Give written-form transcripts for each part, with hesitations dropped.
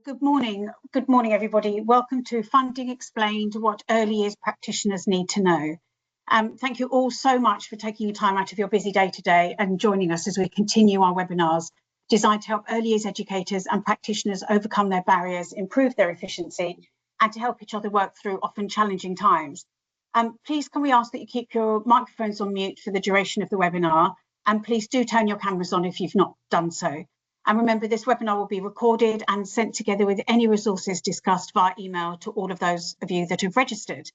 Good morning. Good morning, everybody. Welcome to Funding Explained, what early years practitioners need to know. Thank you all so much for taking your time out of your busy day today and joining us as we continue our webinars designed to help early years educators and practitioners overcome their barriers, improve their efficiency, and to help each other work through often challenging times. Please can we ask that you keep your microphones on mute for the duration of the webinar, and please do turn your cameras on if you've not done so. And remember, this webinar will be recorded and sent together with any resources discussed via email to all of those of you that have registered.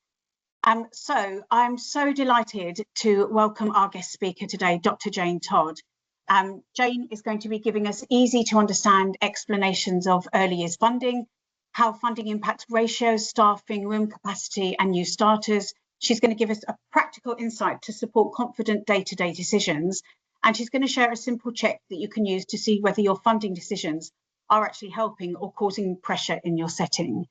So I'm so delighted to welcome our guest speaker today, Dr Jane Todd. Jane is going to be giving us easy to understand explanations of early years funding, how funding impacts ratios, staffing, room capacity and new starters. She's going to give us a practical insight to support confident day-to-day decisions. And she's going to share a simple check that you can use to see whether your funding decisions are actually helping or causing pressure in your setting.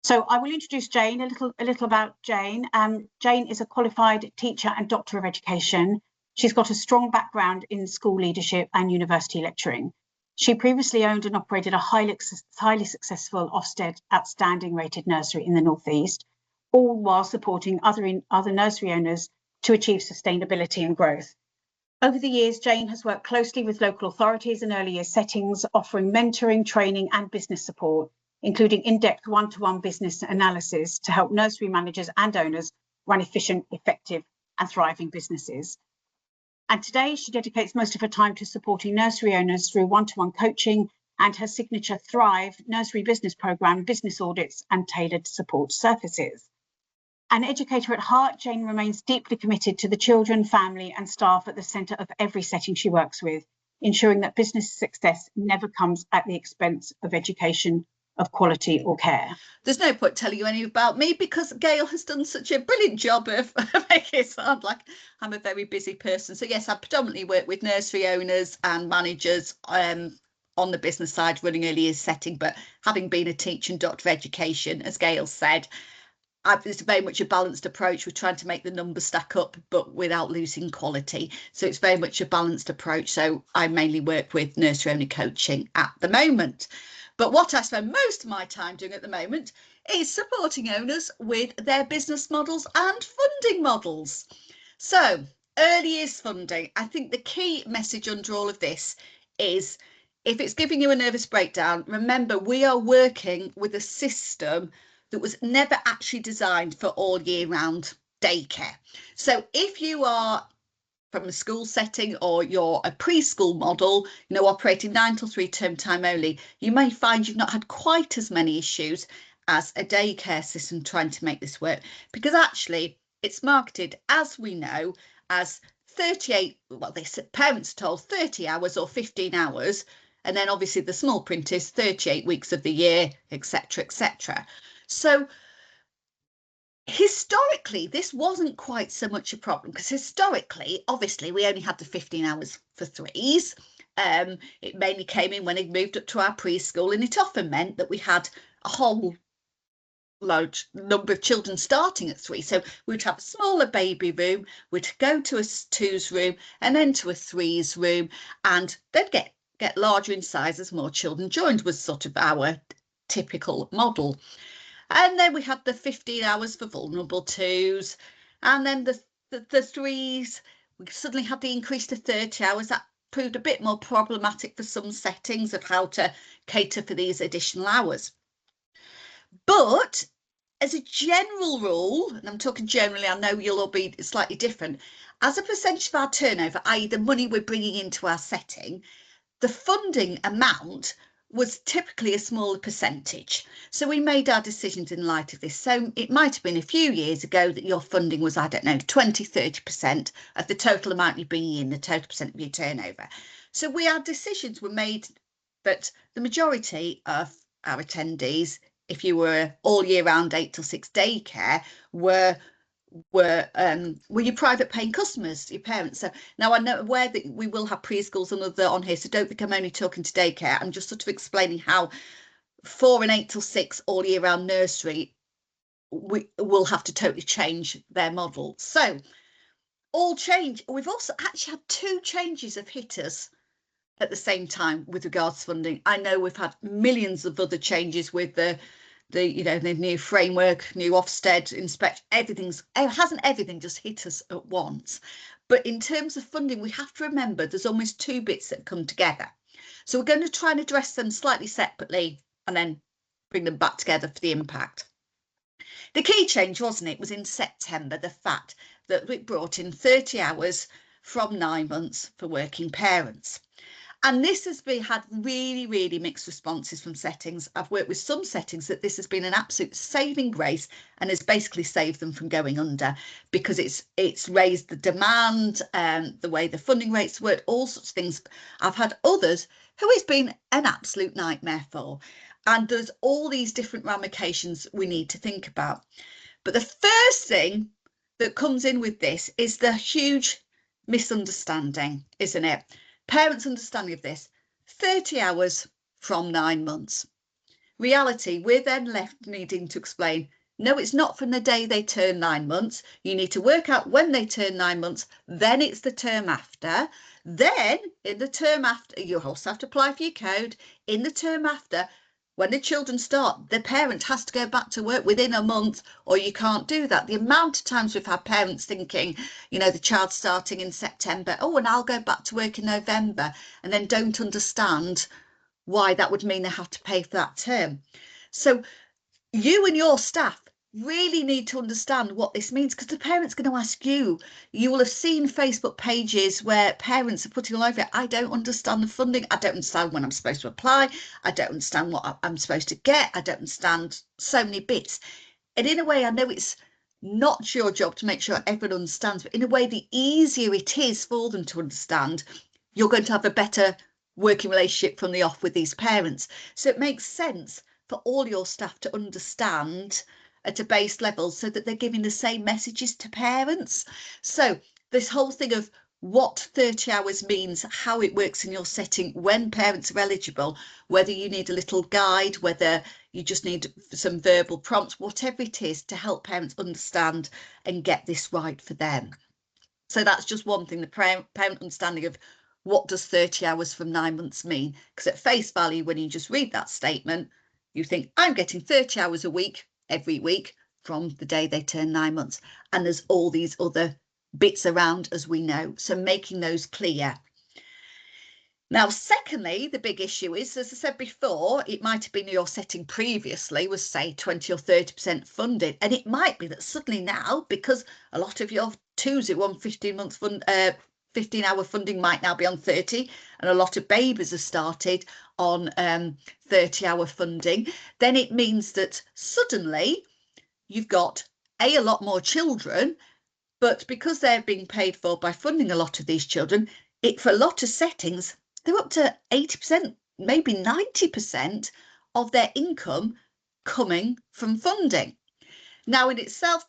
So I will introduce Jane, a little about Jane. Jane is a qualified teacher and doctor of education. She's got a strong background in school leadership and university lecturing. She previously owned and operated a highly successful Ofsted outstanding rated nursery in the Northeast, all while supporting other nursery owners to achieve sustainability and growth. Over the years, Jane has worked closely with local authorities and early years settings, offering mentoring, training and business support, including in-depth one-to-one business analysis to help nursery managers and owners run efficient, effective and thriving businesses. And today she dedicates most of her time to supporting nursery owners through one-to-one coaching and her signature Thrive nursery business programme, business audits and tailored support services. An educator at heart, Jane remains deeply committed to the children, family and staff at the centre of every setting she works with, ensuring that business success never comes at the expense of education, of quality or care. There's no point telling you any about me because Gail has done such a brilliant job of making it sound like I'm a very busy person. So yes, I predominantly work with nursery owners and managers on the business side, running early years setting, but having been a teacher and doctor of education, as Gail said, it's very much a balanced approach. We're trying to make the numbers stack up, but without losing quality. So it's very much a balanced approach. So I mainly work with nursery owner coaching at the moment. But what I spend most of my time doing at the moment is supporting owners with their business models and funding models. So early years funding, I think the key message under all of this is if it's giving you a nervous breakdown, remember we are working with a system that was never actually designed for all year round daycare. So if you are from a school setting or you're a preschool model, operating 9 till 3 term time only, you may find you've not had quite as many issues as a daycare system trying to make this work, because actually it's marketed, as we know, as 38, well, parents are told 30 hours or 15 hours, and then obviously the small print is 38 weeks of the year, etc., etc. So historically, this wasn't quite so much a problem because historically, obviously, we only had the 15 hours for threes. It mainly came in when it moved up to our preschool, and it often meant that we had a whole large number of children starting at 3. So we'd have a smaller baby room, we'd go to a 2's room and then to a 3's room, and they'd get larger in size as more children joined, was sort of our typical model. And then we had the 15 hours for vulnerable 2s, and then the 3s, we suddenly had the increase to 30 hours. That proved a bit more problematic for some settings of how to cater for these additional hours. But as a general rule, and I'm talking generally, I know you'll all be slightly different, as a percentage of our turnover, i.e. the money we're bringing into our setting, the funding amount was typically a smaller percentage. So we made our decisions in light of this. So it might have been a few years ago that your funding was, I don't know, 20-30% of the total amount you're bringing in, the total percent of your turnover. So our decisions were made that the majority of our attendees, if you were all year round 8 till 6 daycare, were your private paying customers, your parents. So now I'm aware that we will have preschools and other on here, so don't think I'm only talking to daycare. I'm just sort of explaining how for an 8 till 6 all year round nursery, we will have to totally change their model. So all change. We've also actually had 2 changes of hit us at the same time with regards to funding. I know we've had millions of other changes with the new framework, new Ofsted inspection. Hasn't everything just hit us at once? But in terms of funding, we have to remember there's almost two bits that come together. So we're going to try and address them slightly separately and then bring them back together for the impact. The key change, wasn't it, was in September, the fact that it brought in 30 hours from 9 months for working parents. And this has had really, really mixed responses from settings. I've worked with some settings that this has been an absolute saving grace and has basically saved them from going under, because it's raised the demand, the way the funding rates work, all sorts of things. I've had others who it's been an absolute nightmare for. And there's all these different ramifications we need to think about. But the first thing that comes in with this is the huge misunderstanding, isn't it? Parents' understanding of this, 30 hours from 9 months. Reality, we're then left needing to explain, no, it's not from the day they turn 9 months. You need to work out when they turn 9 months, then it's the term after. Then in the term after, you also have to apply for your code. In the term after, when the children start, the parent has to go back to work within a month, or you can't do that. The amount of times we've had parents thinking, the child's starting in September, oh, and I'll go back to work in November, and then don't understand why that would mean they have to pay for that term. So you and your staff really need to understand what this means, because the parent's going to ask you. You will have seen Facebook pages where parents are putting all over it. I don't understand the funding. I don't understand when I'm supposed to apply. I don't understand what I'm supposed to get. I don't understand so many bits. And in a way, I know it's not your job to make sure everyone understands, but in a way, the easier it is for them to understand, you're going to have a better working relationship from the off with these parents. So it makes sense for all your staff to understand at a base level, so that they're giving the same messages to parents. So this whole thing of what 30 hours means, how it works in your setting, when parents are eligible, whether you need a little guide, whether you just need some verbal prompts, whatever it is, to help parents understand and get this right for them. So that's just one thing, the parent understanding of what does 30 hours from 9 months mean? Because at face value, when you just read that statement, you think, I'm getting 30 hours a week, every week, from the day they turn 9 months. And there's all these other bits around, as we know. So making those clear. Now, secondly, the big issue is, as I said before, it might have been your setting previously was, say, 20 or 30% funded. And it might be that suddenly now, because a lot of your twos who want 15-hour funding might now be on 30, and a lot of babies have started on 30-hour funding, then it means that suddenly you've got a lot more children, but because they're being paid for by funding a lot of these children, for a lot of settings, they're up to 80%, maybe 90% of their income coming from funding. Now, in itself,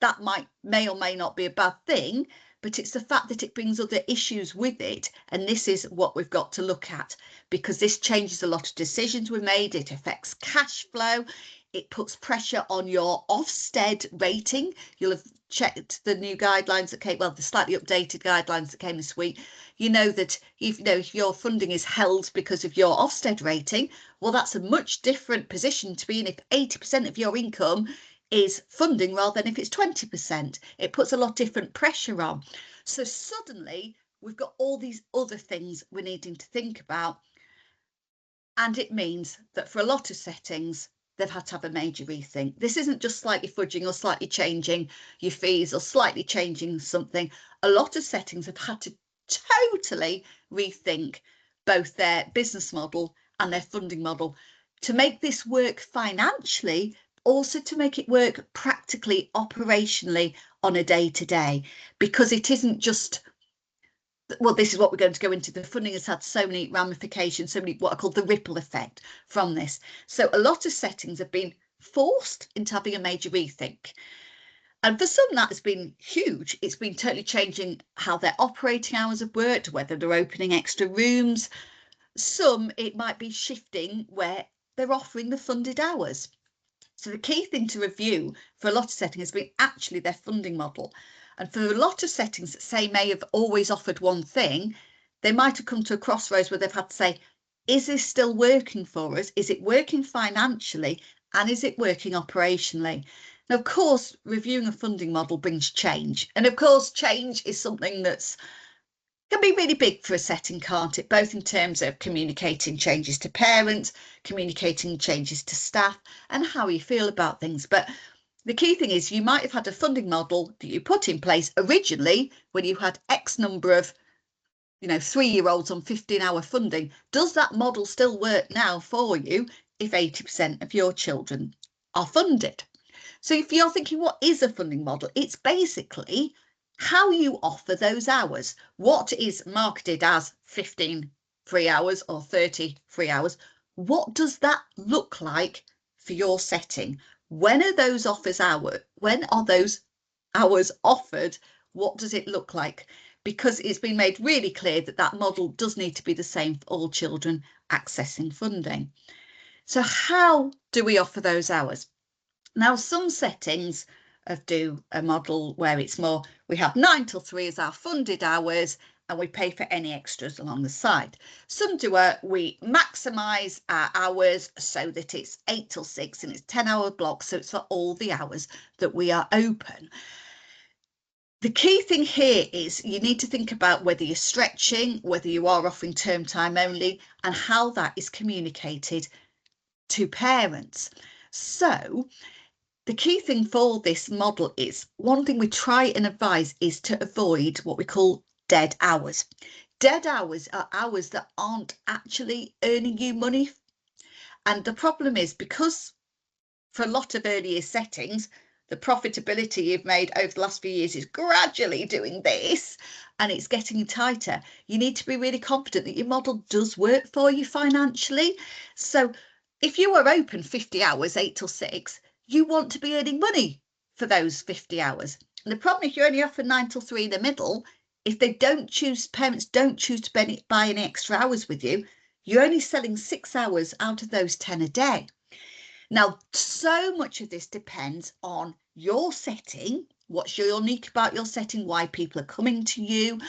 that may or may not be a bad thing, but it's the fact that it brings other issues with it. And this is what we've got to look at, because this changes a lot of decisions we made. It affects cash flow. It puts pressure on your Ofsted rating. You'll have checked the new guidelines that came, well, the slightly updated guidelines that came this week. You know that if your funding is held because of your Ofsted rating, well, that's a much different position to be in if 80% of your income is funding rather than if it's 20%. It puts a lot different pressure on. So suddenly we've got all these other things we're needing to think about. And it means that for a lot of settings, they've had to have a major rethink. This isn't just slightly fudging or slightly changing your fees or slightly changing something. A lot of settings have had to totally rethink both their business model and their funding model to make this work financially, also to make it work practically, operationally on a day-to-day, because it isn't just, well, this is what we're going to go into. The funding has had so many ramifications, so many what I call the ripple effect from this. So a lot of settings have been forced into having a major rethink. And for some, that has been huge. It's been totally changing how their operating hours have worked, whether they're opening extra rooms. Some, it might be shifting where they're offering the funded hours. So the key thing to review for a lot of settings has been actually their funding model. And for a lot of settings that say may have always offered one thing, they might have come to a crossroads where they've had to say, is this still working for us? Is it working financially? And is it working operationally? Now, of course, reviewing a funding model brings change. And of course, change is something that's can be really big for a setting, can't it? Both in terms of communicating changes to parents, communicating changes to staff, and how you feel about things. But the key thing is you might have had a funding model that you put in place originally when you had X number of 3-year-olds on 15-hour funding. Does that model still work now for you if 80% of your children are funded? So if you're thinking, what is a funding model? It's basically how you offer those hours. What is marketed as 15 free hours or 30 free hours? What does that look like for your setting? When are those when are those hours offered? What does it look like? Because it's been made really clear that that model does need to be the same for all children accessing funding. So how do we offer those hours? Now, some settings do a model where it's more, we have 9 till 3 as our funded hours and we pay for any extras along the side. Some do we maximise our hours so that it's 8 till 6 and it's 10-hour blocks, so it's for all the hours that we are open. The key thing here is you need to think about whether you're stretching, whether you are offering term time only, and how that is communicated to parents. So the key thing for this model is, one thing we try and advise is to avoid what we call dead hours. Dead hours are hours that aren't actually earning you money. And the problem is, because for a lot of earlier settings, the profitability you've made over the last few years is gradually doing this and it's getting tighter. You need to be really confident that your model does work for you financially. So if you are open 50 hours, 8 till 6, you want to be earning money for those 50 hours. And the problem, if you only offer 9 till 3 in the middle, if parents don't choose to buy any extra hours with you, you're only selling 6 hours out of those 10 a day. Now, so much of this depends on your setting, what's unique about your setting, why people are coming to you,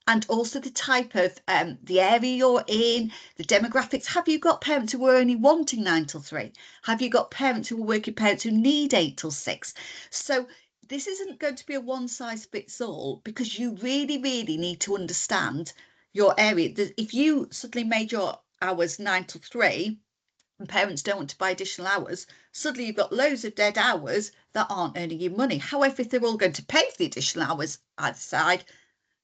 and also the type of the area you're in, the demographics. Have you got parents who are only wanting 9 till 3? Have you got parents who are working parents who need 8 till 6? So this isn't going to be a one size fits all, because you really, really need to understand your area. If you suddenly made your hours 9 till 3, and parents don't want to buy additional hours, suddenly you've got loads of dead hours that aren't earning you money. However, if they're all going to pay for the additional hours either side,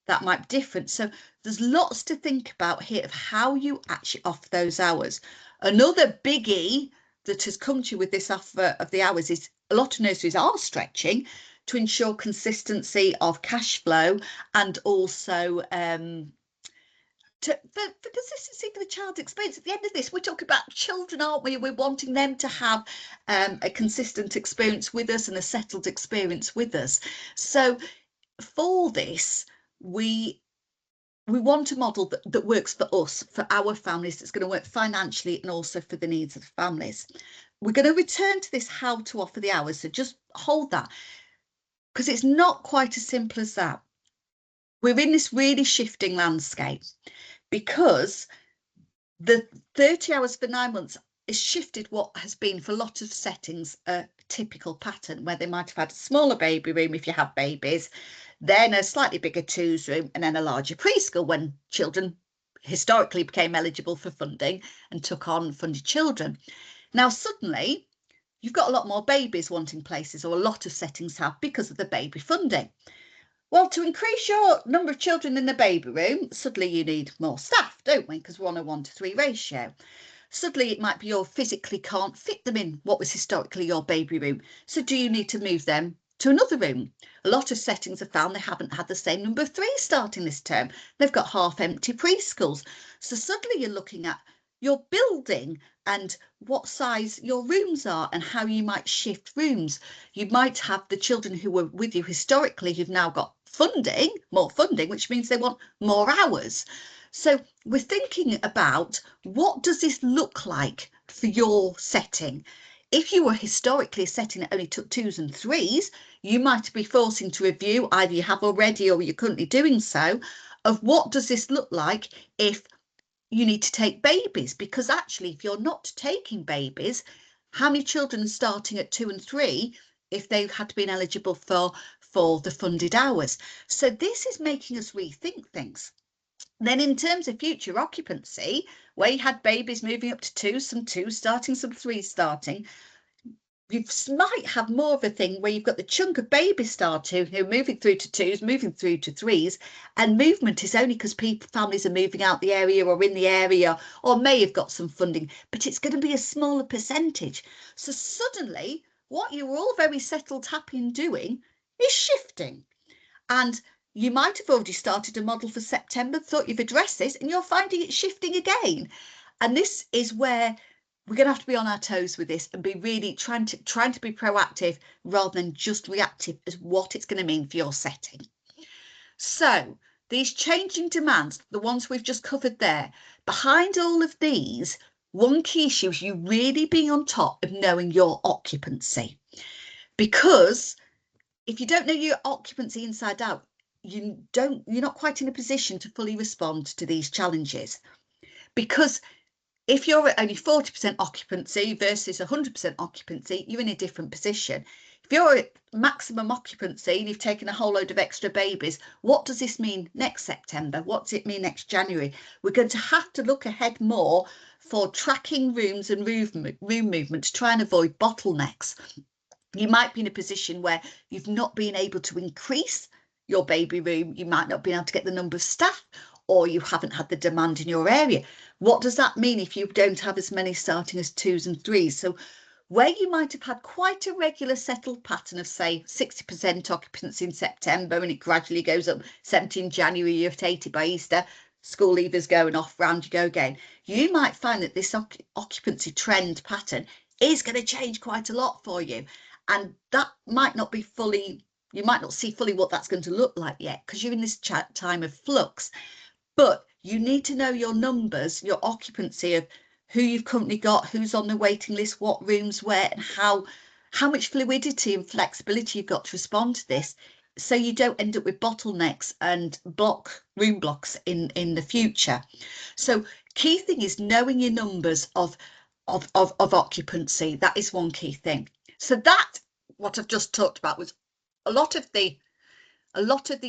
that might be different. So there's lots to think about here of how you actually offer those hours. Another biggie that has come to you with this offer of the hours is a lot of nurseries are stretching to ensure consistency of cash flow, and also for consistency for the child's experience. At the end of this, we're talking about children, aren't we? We're wanting them to have a consistent experience with us and a settled experience with us. So for this, we want a model that works for us, for our families, that's going to work financially and also for the needs of the families. We're going to return to this how to offer the hours, so just hold that, because it's not quite as simple as that. We're in this really shifting landscape, because the 30 hours for 9 months has shifted what has been for a lot of settings a typical pattern, where they might have had a smaller baby room if you have babies, then a slightly bigger twos room, and then a larger preschool when children historically became eligible for funding and took on funded children. Now suddenly you've got a lot more babies wanting places, or a lot of settings have, because of the baby funding. Well, to increase your number of children in the baby room, suddenly you need more staff, don't we? Because we're on a 1-to-3 ratio. Suddenly it might be you physically can't fit them in what was historically your baby room. So do you need to move them to another room? A lot of settings have found they haven't had the same number of 3 starting this term. They've got half empty preschools. So suddenly you're looking at your building and what size your rooms are and how you might shift rooms. You might have the children who were with you historically who've now got funding, more funding, which means they want more hours. So we're thinking about, what does this look like for your setting? If you were historically a setting that only took 2s and 3s, you might be forcing to review, either you have already or you're currently doing so, of what does this look like if you need to take babies, because actually if you're not taking babies, how many children are starting at 2 and 3 if they had been eligible for the funded hours? So this is making us rethink things. Then in terms of future occupancy, where you had babies moving up to 2, some 2 starting, some 3 starting, you might have more of a thing where you've got the chunk of babies starting who are moving through to 2s, moving through to 3s, and movement is only because families are moving out the area or in the area or may have got some funding, but it's going to be a smaller percentage. So suddenly what you were all very settled, happy and doing is shifting. And you might have already started a model for September, thought you've addressed this, and you're finding it shifting again. And this is where we're going to have to be on our toes with this and be really trying to be proactive rather than just reactive as what it's going to mean for your setting. So these changing demands, the ones we've just covered there, behind all of these, one key issue is you really being on top of knowing your occupancy. Because if you don't know your occupancy inside out, you're not quite in a position to fully respond to these challenges. Because if you're at only 40% occupancy versus 100% occupancy, you're in a different position. If you're at maximum occupancy and you've taken a whole load of extra babies, what does this mean next September? What does it mean next January? We're going to have to look ahead more for tracking rooms and room movement to try and avoid bottlenecks. You might be in a position where you've not been able to increase your baby room. You might not be able to get the number of staff, or you haven't had the demand in your area. What does that mean if you don't have as many starting as 2s and 3s? So where you might have had quite a regular settled pattern of, say, 60% occupancy in September, and it gradually goes up 17 January, you're at 80 by Easter, school leavers going off, round you go again. You might find that this occupancy trend pattern is going to change quite a lot for you. And that might not be fully, you might not see fully what that's going to look like yet, because you're in this time of flux. But you need to know your numbers, your occupancy of who you've currently got, who's on the waiting list, what rooms where, and how much fluidity and flexibility you've got to respond to this, so you don't end up with bottlenecks and room blocks in the future. So key thing is knowing your numbers of occupancy. That is one key thing. So that, what I've just talked about, was a lot of the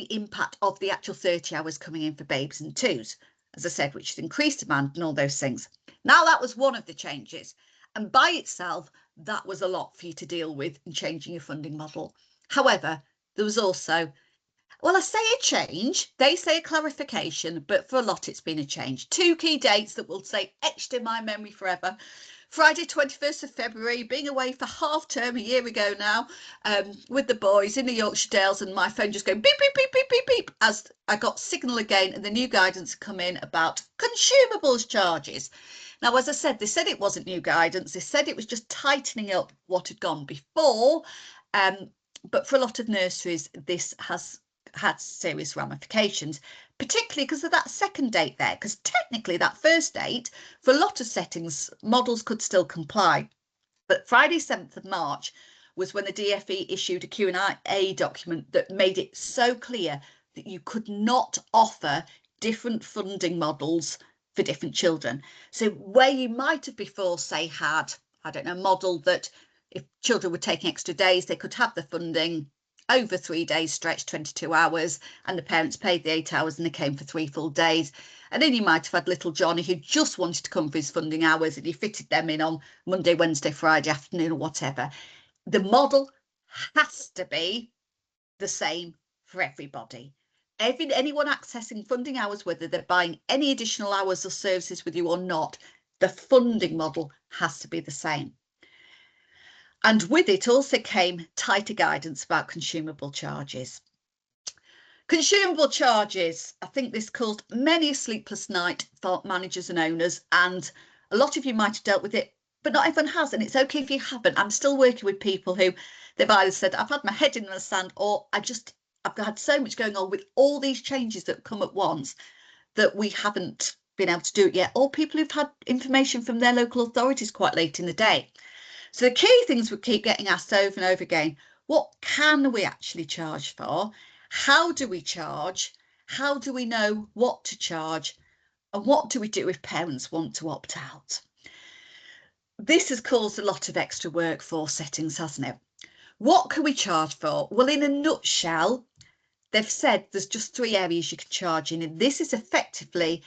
impact of the actual 30 hours coming in for babies and 2s, as I said, which is increased demand and all those things. Now, that was one of the changes, and by itself, that was a lot for you to deal with in changing your funding model. However, there was also, well, I say a change, they say a clarification, but for a lot it's been a change. 2 key dates that will stay etched in my memory forever. Friday 21st of February, being away for half term a year ago now, with the boys in the Yorkshire Dales, and my phone just going beep, beep, beep, beep, beep, beep, as I got signal again, and the new guidance come in about consumables charges. Now, as I said, they said it wasn't new guidance. They said it was just tightening up what had gone before. But for a lot of nurseries, this has had serious ramifications, particularly because of that second date there, because technically that first date, for a lot of settings, models could still comply. But Friday 7th of March was when the DfE issued a Q&A document that made it so clear that you could not offer different funding models for different children. So where you might have before, say, had, I don't know, model that if children were taking extra days, they could have the funding over 3 days stretched, 22 hours, and the parents paid the 8 hours and they came for 3 full days. And then you might have had little Johnny who just wanted to come for his funding hours, and he fitted them in on Monday, Wednesday, Friday afternoon or whatever. The model has to be the same for everybody. Anyone accessing funding hours, whether they're buying any additional hours or services with you or not, the funding model has to be the same. And with it also came tighter guidance about consumable charges. Consumable charges, I think this caused many a sleepless night for managers and owners, and a lot of you might have dealt with it, but not everyone has, and it's okay if you haven't. I'm still working with people who they've either said, I've had my head in the sand, or I've had so much going on with all these changes that come at once that we haven't been able to do it yet, or people who've had information from their local authorities quite late in the day. So the key things we keep getting asked over and over again: what can we actually charge for? How do we charge? how do we know what to charge, and what do we do if parents want to opt out? This has caused a lot of extra work for settings, hasn't it? What can we charge for? Well, in a nutshell, they've said there's just 3 areas you can charge in, and this is effectively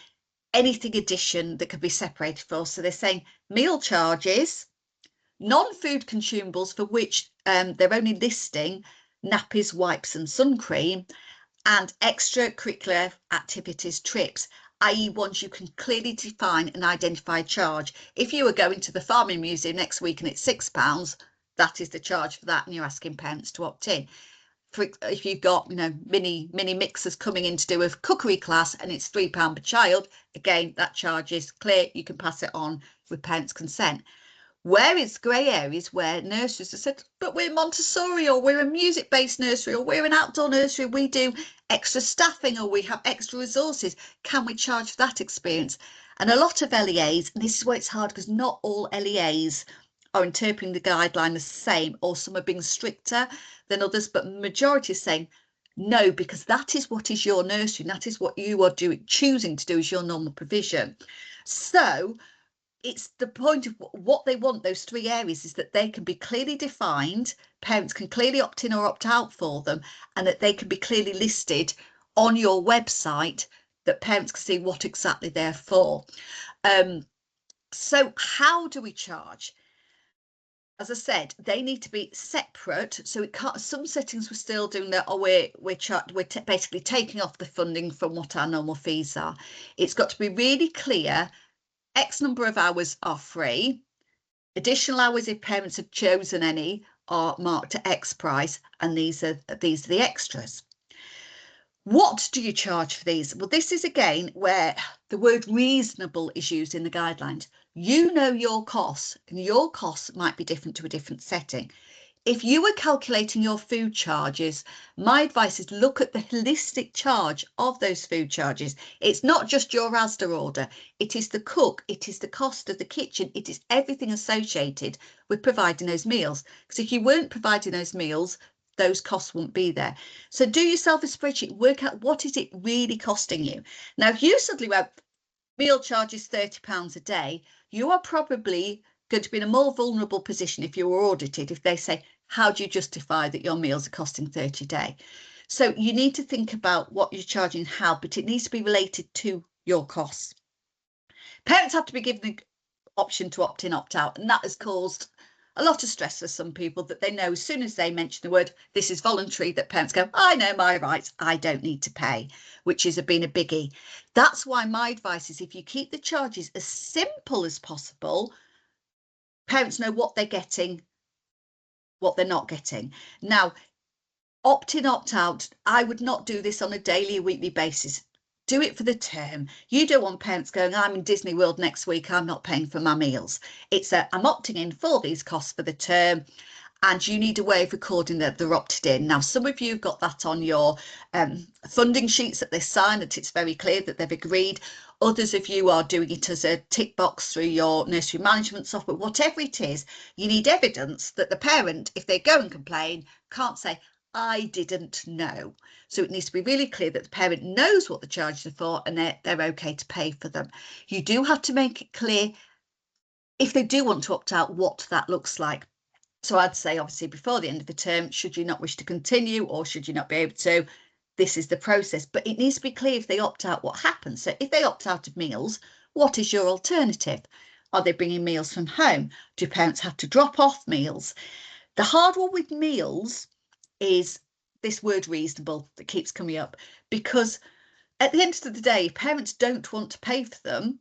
anything addition that can be separated for. So they're saying meal charges, non-food consumables for which they're only listing nappies, wipes and sun cream, and extracurricular activities, trips, i.e. ones you can clearly define and identify charge. If you were going to the Farming Museum next week and it's £6, that is the charge for that, and you're asking parents to opt in. If you've got, you know, mini mixers coming in to do a cookery class and it's £3 per child, again, that charge is clear, you can pass it on with parents' consent. Where it's grey areas where nurseries have said, but we're Montessori, or we're a music-based nursery, or we're an outdoor nursery, we do extra staffing, or we have extra resources, can we charge for that experience? And a lot of LEAs, and this is where it's hard because not all LEAs are interpreting the guideline the same, or some are being stricter than others, but majority is saying no, because that is what is your nursery, and that is what you are choosing to do as your normal provision. So it's the point of what they want, those 3 areas, is that they can be clearly defined, parents can clearly opt in or opt out for them, and that they can be clearly listed on your website, that parents can see what exactly they're for. So how do we charge? As I said, they need to be separate. So it can't, some settings we're still doing that, or we're basically taking off the funding from what our normal fees are. It's got to be really clear. X number of hours are free. Additional hours, if parents have chosen any, are marked at X price, and these are the extras. What do you charge for these? Well, this is again where the word reasonable is used in the guidelines. You know your costs, and your costs might be different to a different setting. If you were calculating your food charges, my advice is look at the holistic charge of those food charges. It's not just your Asda order. It is the cook. It is the cost of the kitchen. It is everything associated with providing those meals. Because if you weren't providing those meals, those costs won't be there. So do yourself a spreadsheet, work out what is it really costing you. Now, if you suddenly went, meal charges £30 a day, you are probably going to be in a more vulnerable position if you were audited, if they say, how do you justify that your meals are costing 30 a day? So you need to think about what you're charging, how, but it needs to be related to your costs. Parents have to be given the option to opt in, opt out, and that has caused a lot of stress for some people, that they know as soon as they mention the word this is voluntary, that parents go, I know my rights, I don't need to pay, which has been a biggie. That's why my advice is, if you keep the charges as simple as possible, parents know what they're getting, what they're not getting. Now, opt in, opt out, I would not do this on a daily or weekly basis. Do it for the term. You don't want parents going, I'm in Disney World next week, I'm not paying for my meals. It's I'm opting in for these costs for the term, and you need a way of recording that they're opted in. Now, some of you have got that on your funding sheets that they sign, that it's very clear that they've agreed. Others of you are doing it as a tick box through your nursery management software. Whatever it is, you need evidence that the parent, if they go and complain, can't say, I didn't know. So it needs to be really clear that the parent knows what the charges are for, and they're okay to pay for them. You do have to make it clear, if they do want to opt out, what that looks like. So I'd say, obviously, before the end of the term, should you not wish to continue, or should you not be able to, this is the process. But it needs to be clear, if they opt out, what happens. So if they opt out of meals, what is your alternative? Are they bringing meals from home? Do parents have to drop off meals? The hard one with meals is this word reasonable that keeps coming up, because at the end of the day, if parents don't want to pay for them,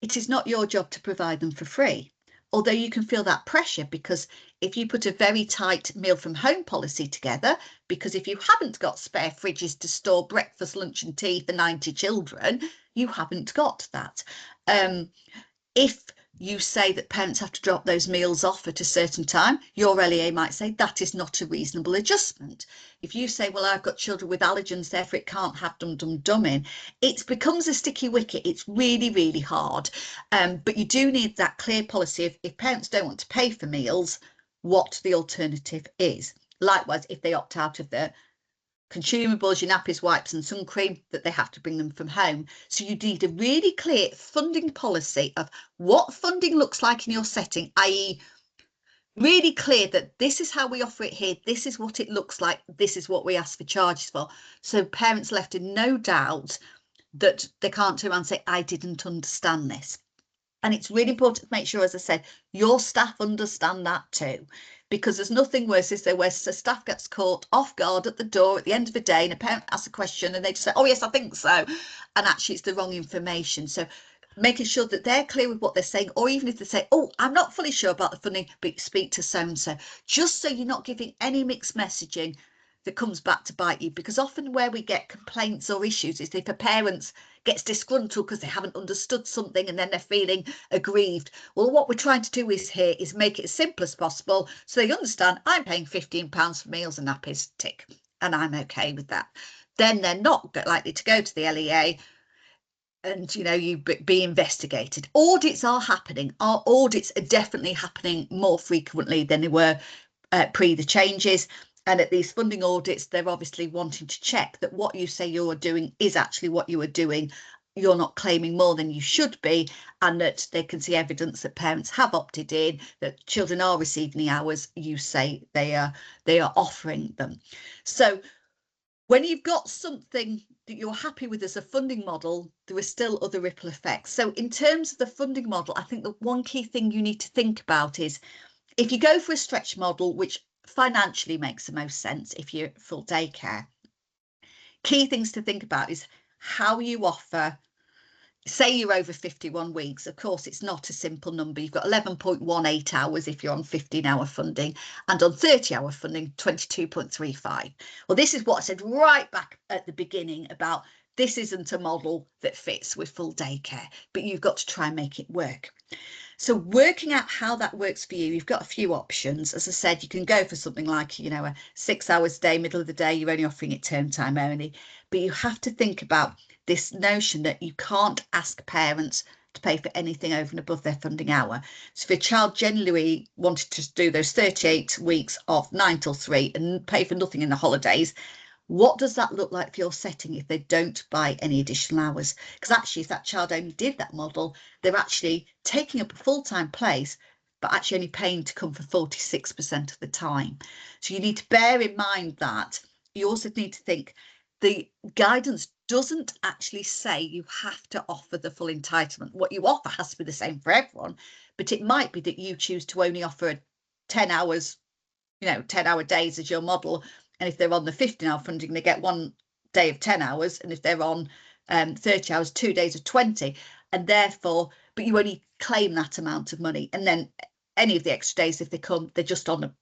it is not your job to provide them for free. Although you can feel that pressure, because if you put a very tight meal from home policy together, because if you haven't got spare fridges to store breakfast, lunch and tea for 90 children, you haven't got that. If you say that parents have to drop those meals off at a certain time, your LEA might say that is not a reasonable adjustment. If you say, well, I've got children with allergens, therefore it can't have dum in, it becomes a sticky wicket. It's really, really hard. But you do need that clear policy. If parents don't want to pay for meals, what the alternative is. Likewise, if they opt out of the consumables, your nappies, wipes and sun cream, that they have to bring them from home. So you need a really clear funding policy of what funding looks like in your setting, i.e. really clear that this is how we offer it here, this is what it looks like, this is what we ask for charges for. So parents left in no doubt that they can't turn around and say, I didn't understand this. And it's really important to make sure, as I said, your staff understand that too, because there's nothing worse is there where a staff gets caught off guard at the door at the end of the day and a parent asks a question and they just say, oh yes, I think so, and actually it's the wrong information. So making sure that they're clear with what they're saying, or even if they say, oh, I'm not fully sure about the funding, but speak to so and so, just so you're not giving any mixed messaging that comes back to bite you. Because often where we get complaints or issues is if a parent gets disgruntled because they haven't understood something and then they're feeling aggrieved. Well, what we're trying to do is make it as simple as possible so they understand I'm paying £15 for meals and nappies, tick, and I'm okay with that. Then they're not likely to go to the LEA and, you know, you be investigated. Audits are happening. Our audits are definitely happening more frequently than they were pre the changes. And at these funding audits, they're obviously wanting to check that what you say you're doing is actually what you are doing. You're not claiming more than you should be, and that they can see evidence that parents have opted in, that children are receiving the hours you say they are offering them. So when you've got something that you're happy with as a funding model, there are still other ripple effects. So in terms of the funding model, I think the one key thing you need to think about is if you go for a stretch model, which financially makes the most sense if you're full daycare, key things to think about is how you offer. Say you're over 51 weeks, of course, it's not a simple number. You've got 11.18 hours if you're on 15-hour funding, and on 30-hour funding, 22.35. Well, this is what I said right back at the beginning about this isn't a model that fits with full daycare, but you've got to try and make it work. So working out how that works for you, you've got a few options. As I said, you can go for something like, you know, a 6 hours a day, middle of the day, you're only offering it term time only, but you have to think about this notion that you can't ask parents to pay for anything over and above their funding hour. So if a child generally wanted to do those 38 weeks of 9 till 3 and pay for nothing in the holidays, what does that look like for your setting if they don't buy any additional hours? Because actually, if that child only did that model, they're actually taking up a full-time place, but actually only paying to come for 46% of the time. So you need to bear in mind that. You also need to think the guidance doesn't actually say you have to offer the full entitlement. What you offer has to be the same for everyone, but it might be that you choose to only offer 10 hours, 10-hour days as your model. And if they're on the 15-hour funding, they get 1 day of 10 hours. And if they're on 30 hours, 2 days of 20. And therefore, but you only claim that amount of money. And then any of the extra days, if they come, they're just on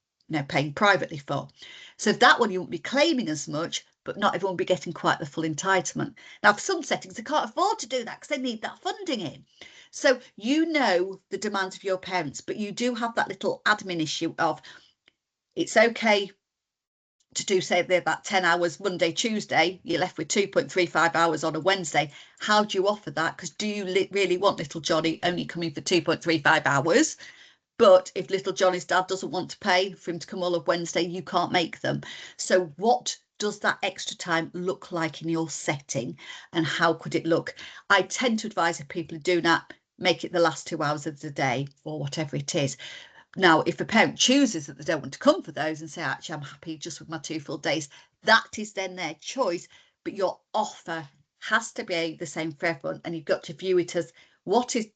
paying privately for. So that one you won't be claiming as much, but not everyone will be getting quite the full entitlement. Now, for some settings, they can't afford to do that because they need that funding in. So you know the demands of your parents, but you do have that little admin issue of it's okay to do, say, about 10 hours Monday, Tuesday, you're left with 2.35 hours on a Wednesday. How do you offer that? Because do you really want little Johnny only coming for 2.35 hours? But if little Johnny's dad doesn't want to pay for him to come all of Wednesday, you can't make them. So what does that extra time look like in your setting, and how could it look? I tend to advise if people are doing that, make it the last 2 hours of the day or whatever it is. Now, if a parent chooses that they don't want to come for those and say, actually, I'm happy just with my 2 full days, that is then their choice. But your offer has to be the same for everyone. And you've got to view it as,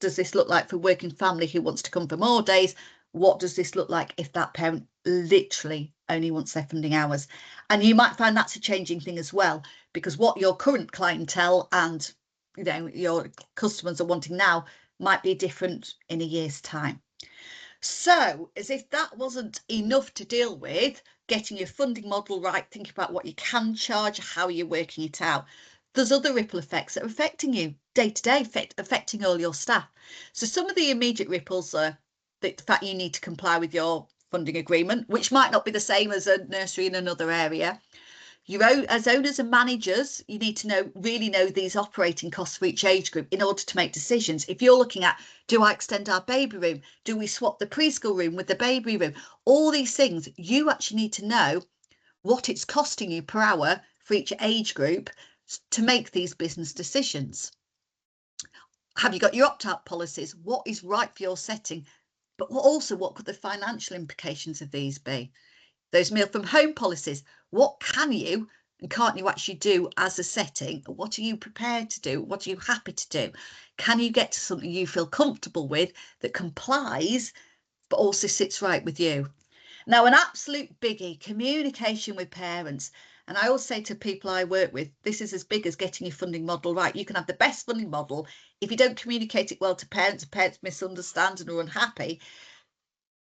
does this look like for a working family who wants to come for more days? What does this look like if that parent literally only wants their funding hours? And you might find that's a changing thing as well, because what your current clientele and your customers are wanting now might be different in a year's time. So, as if that wasn't enough to deal with, getting your funding model right, thinking about what you can charge, how you're working it out. There's other ripple effects that are affecting you day to day, affecting all your staff. So some of the immediate ripples are the fact you need to comply with your funding agreement, which might not be the same as a nursery in another area. As owners and managers, you need to really know these operating costs for each age group in order to make decisions. If you're looking at, do I extend our baby room? Do we swap the preschool room with the baby room? All these things, you actually need to know what it's costing you per hour for each age group to make these business decisions. Have you got your opt-out policies? What is right for your setting? But also, what could the financial implications of these be? Those meal from home policies, what can you and can't you actually do as a setting? What are you prepared to do? What are you happy to do? Can you get to something you feel comfortable with that complies, but also sits right with you? Now, an absolute biggie, communication with parents. And I always say to people I work with, this is as big as getting your funding model right. You can have the best funding model. If you don't communicate it well to parents, parents misunderstand and are unhappy,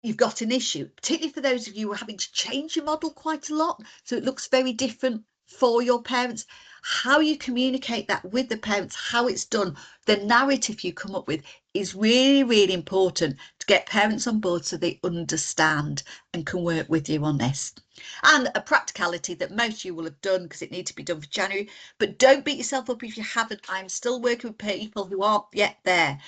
you've got an issue, particularly for those of you who are having to change your model quite a lot. So it looks very different for your parents. How you communicate that with the parents, how it's done, the narrative you come up with is really, really important to get parents on board so they understand and can work with you on this. And a practicality that most of you will have done because it needs to be done for January, but don't beat yourself up if you haven't. I'm still working with people who aren't yet there.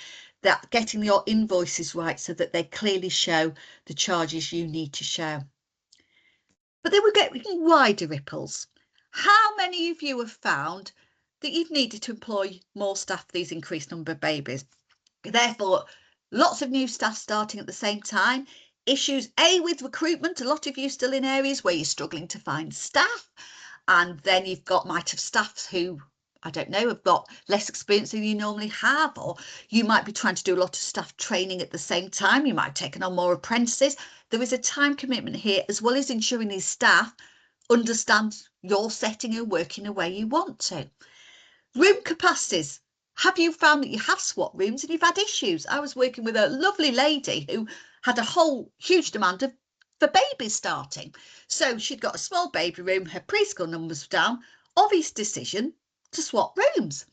That getting your invoices right so that they clearly show the charges you need to show. But then we're getting wider ripples. How many of you have found that you've needed to employ more staff for these increased number of babies? Therefore, lots of new staff starting at the same time. Issues, with recruitment, a lot of you still in areas where you're struggling to find staff. And then you've might have staff who, I don't know, have got less experience than you normally have, or you might be trying to do a lot of staff training at the same time. You might have taken on more apprentices. There is a time commitment here, as well as ensuring these staff understand your setting and working the way you want to. Room capacities. Have you found that you have swapped rooms and you've had issues? I was working with a lovely lady who had a whole huge demand for babies starting. So she'd got a small baby room, her preschool numbers were down, obvious decision to swap rooms.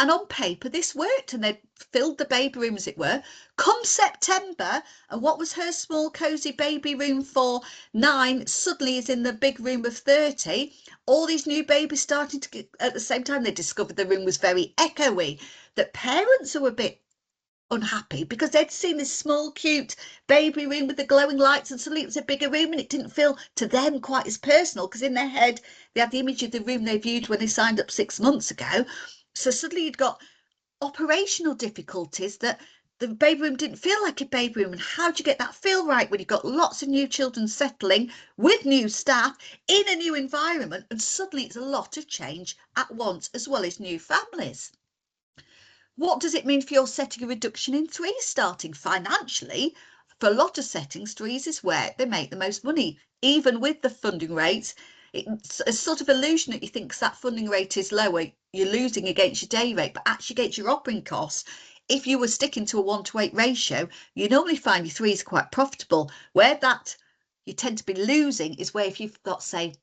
And on paper, this worked and they'd filled the baby room, as it were. Come September, and what was her small, cosy baby room for 9 suddenly is in the big room of 30. All these new babies started to get, at the same time, they discovered the room was very echoey, that parents were a bit unhappy because they'd seen this small, cute baby room with the glowing lights, and suddenly it was a bigger room and it didn't feel to them quite as personal because in their head, they had the image of the room they viewed when they signed up 6 months ago. So suddenly you'd got operational difficulties that the baby room didn't feel like a baby room. And how do you get that feel right when you've got lots of new children settling with new staff in a new environment, and suddenly it's a lot of change at once, as well as new families? What does it mean for your setting a reduction in 3 starting? Financially, for a lot of settings, 3s is where they make the most money, even with the funding rates. It's a sort of illusion that you think that funding rate is lower, you're losing against your day rate, but actually against your operating costs. If you were sticking to a 1:8 ratio, you normally find your 3s quite profitable. Where that you tend to be losing is where if you've got, say,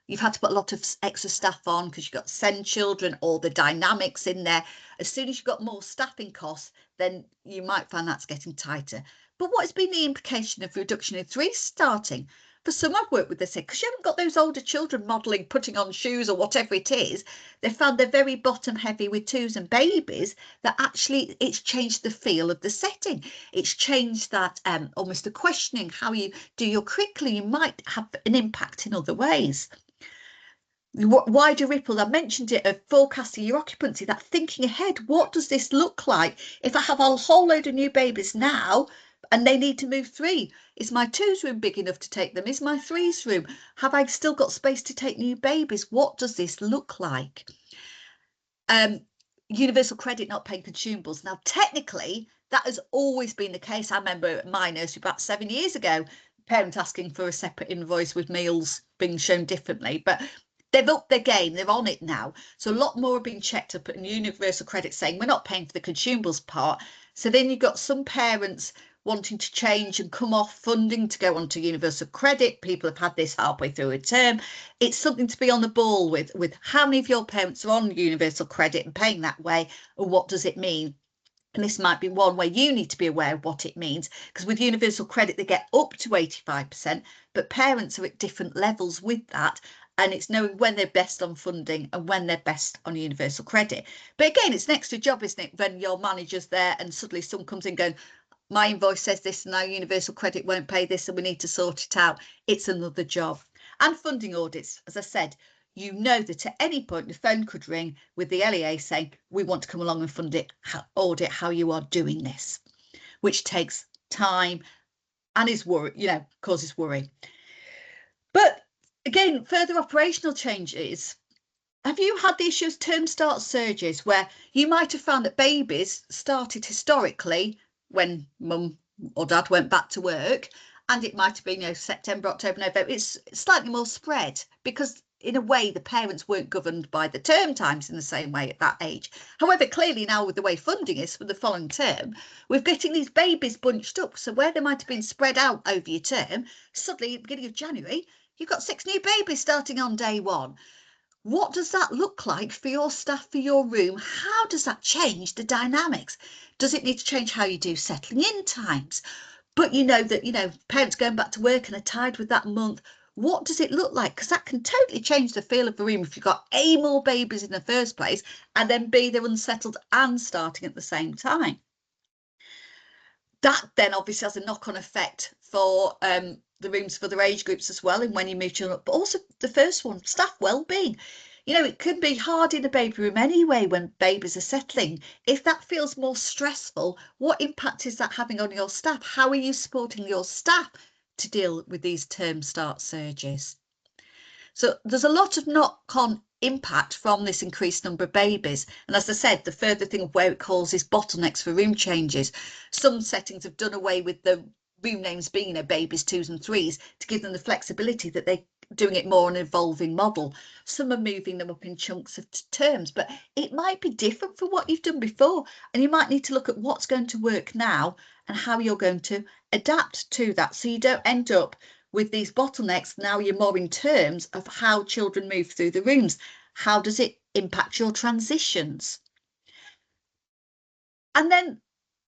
you've had to put a lot of extra staff on because you've got send children, or the dynamics in there. As soon as you've got more staffing costs, then you might find that's getting tighter. But what has been the implication of reduction in 3 starting? For some I've worked with, they say, because you haven't got those older children modelling, putting on shoes or whatever it is, they found they're very bottom heavy with 2s and babies, that actually it's changed the feel of the setting. It's changed that almost the questioning, how you do your curriculum, you might have an impact in other ways. Wider ripple, I mentioned it, of forecasting your occupancy, that thinking ahead. What does this look like if I have a whole load of new babies now and they need to move 3? Is my 2's room big enough to take them? Is my 3's room? Have I still got space to take new babies? What does this look like? Universal credit not paying consumables. Now, technically, that has always been the case. I remember at my nursery about 7 years ago, parents asking for a separate invoice with meals being shown differently, but they've upped their game, they're on it now. So a lot more are being checked up, and universal credit saying we're not paying for the consumables part. So then you've got some parents wanting to change and come off funding to go onto universal credit. People have had this halfway through a term. It's something to be on the ball with how many of your parents are on universal credit and paying that way, and what does it mean? And this might be one where you need to be aware of what it means, because with universal credit, they get up to 85%, but parents are at different levels with that. And it's knowing when they're best on funding and when they're best on universal credit. But again, it's an extra job, isn't it, when your manager's there and suddenly someone comes in going, my invoice says this and now universal credit won't pay this and we need to sort it out. It's another job. And funding audits, as I said, you know that at any point the phone could ring with the LEA saying, we want to come along and fund it, audit how you are doing this, which takes time and is worry, causes worry. But again, further operational changes. Have you had the issue of term start surges where you might have found that babies started historically when mum or dad went back to work, and it might have been, September, October, November. It's slightly more spread because in a way the parents weren't governed by the term times in the same way at that age. However, clearly now with the way funding is for the following term, we're getting these babies bunched up. So where they might have been spread out over your term, suddenly at the beginning of January, you've got 6 new babies starting on day one. What does that look like for your staff, for your room? How does that change the dynamics? Does it need to change how you do settling in times? But parents going back to work and are tied with that month. What does it look like? Because that can totally change the feel of the room if you've got A, more babies in the first place, and then B, they're unsettled and starting at the same time. That then obviously has a knock-on effect for the rooms for their age groups as well, and when you move children up, but also the first one, staff well-being. It could be hard in a baby room anyway when babies are settling. If that feels more stressful, what impact is that having on your staff? How are you supporting your staff to deal with these term start surges? So there's a lot of knock-on impact from this increased number of babies. And as I said, the further thing of where it causes bottlenecks for room changes. Some settings have done away with the room names being babies 2s and 3s to give them the flexibility that they're doing it more on an evolving model. Some are moving them up in chunks of terms, but it might be different from what you've done before, and you might need to look at what's going to work now and how you're going to adapt to that, so you don't end up with these bottlenecks. Now you're more in terms of how children move through the rooms. How does it impact your transitions? And then